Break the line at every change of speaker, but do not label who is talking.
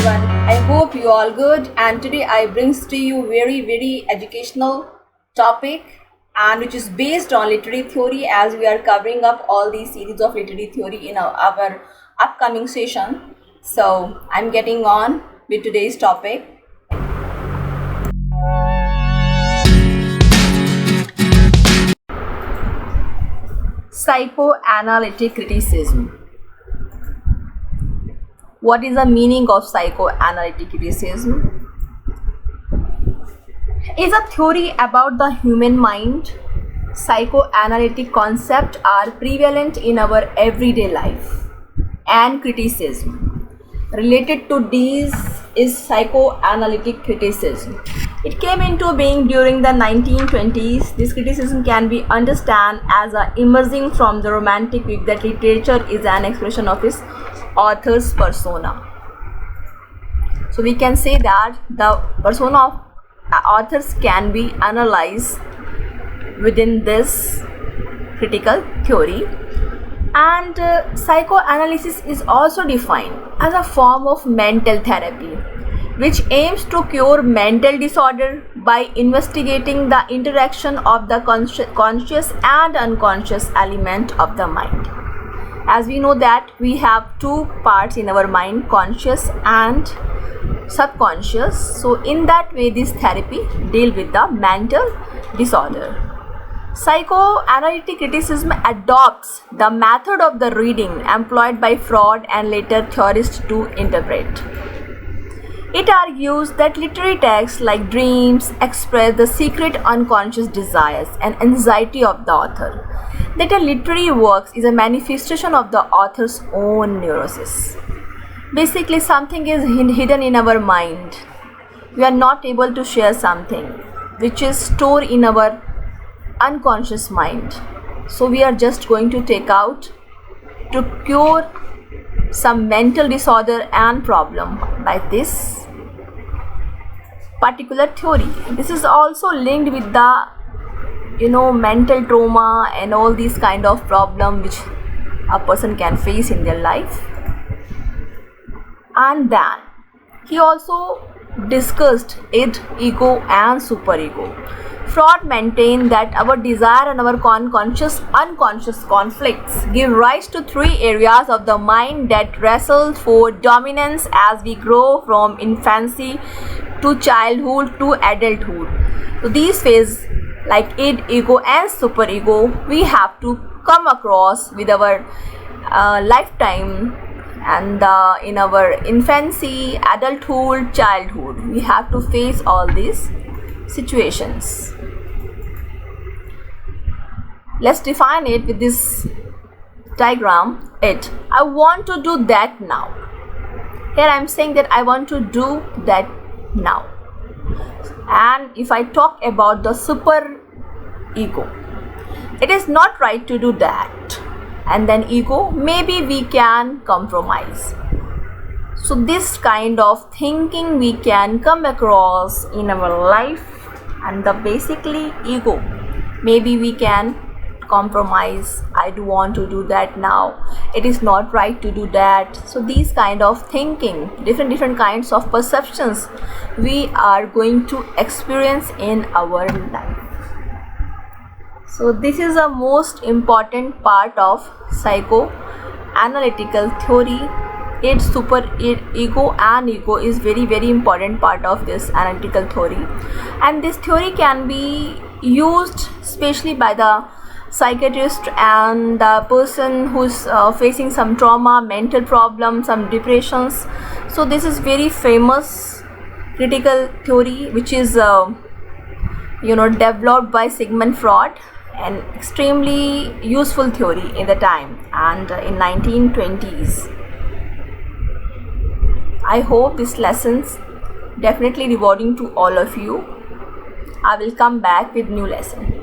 everyone. I hope you all good, and today I brings to you very educational topic, and which is based on literary theory, as we are covering up all these series of literary theory in our upcoming session. So I'm getting on with today's topic. Psychoanalytic criticism. What is the meaning of psychoanalytic criticism? Is a theory about the human mind. Psychoanalytic concepts are prevalent in our everyday life, and criticism related to these is psychoanalytic criticism. It came into being during the 1920s. This criticism can be understood as emerging from the romantic view that literature is an expression of its author's persona. So we can say that the persona of authors can be analyzed within this critical theory. And psychoanalysis is also defined as a form of mental therapy which aims to cure mental disorder by investigating the interaction of the conscious and unconscious element of the mind. As we know that we have two parts in our mind, conscious and subconscious. So in that way this therapy deal with the mental disorder. Psychoanalytic criticism adopts the method of the reading employed by Freud and later theorists to interpret. It argues that literary texts like dreams express the secret unconscious desires and anxiety of the author. That a literary work is a manifestation of the author's own neurosis. Basically, something is hidden in our mind. We are not able to share something which is stored in our unconscious mind. So we are just going to take out to cure some mental disorder and problem by this particular theory. This is also linked with the mental trauma and all these kind of problem which a person can face in their life. And then he also discussed id, ego and superego. Freud maintained that our desire and our unconscious conflicts give rise to three areas of the mind that wrestle for dominance as we grow from infancy to childhood to adulthood. So these phases like id, ego and superego we have to come across with our lifetime, and in our infancy, adulthood, childhood we have to face all these situations. Let's define it with this diagram. I want to do that now. Here I am saying that I want to do that now. And if I talk about the super ego, it is not right to do that. And then ego, maybe we can compromise. So this kind of thinking we can come across in our life, and the basically ego, maybe we can compromise. I do want to do that now, it is not right to do that. So these kind of thinking, different kinds of perceptions we are going to experience in our life. So this is a most important part of psychoanalytical theory. Ego and ego is very important part of this analytical theory, and this theory can be used especially by the psychiatrist and the person who's facing some trauma, mental problem, some depressions. So this is very famous critical theory which is developed by Sigmund Freud, an extremely useful theory in the time and in 1920s. I hope this lessons definitely rewarding to all of you. I will come back with new lesson.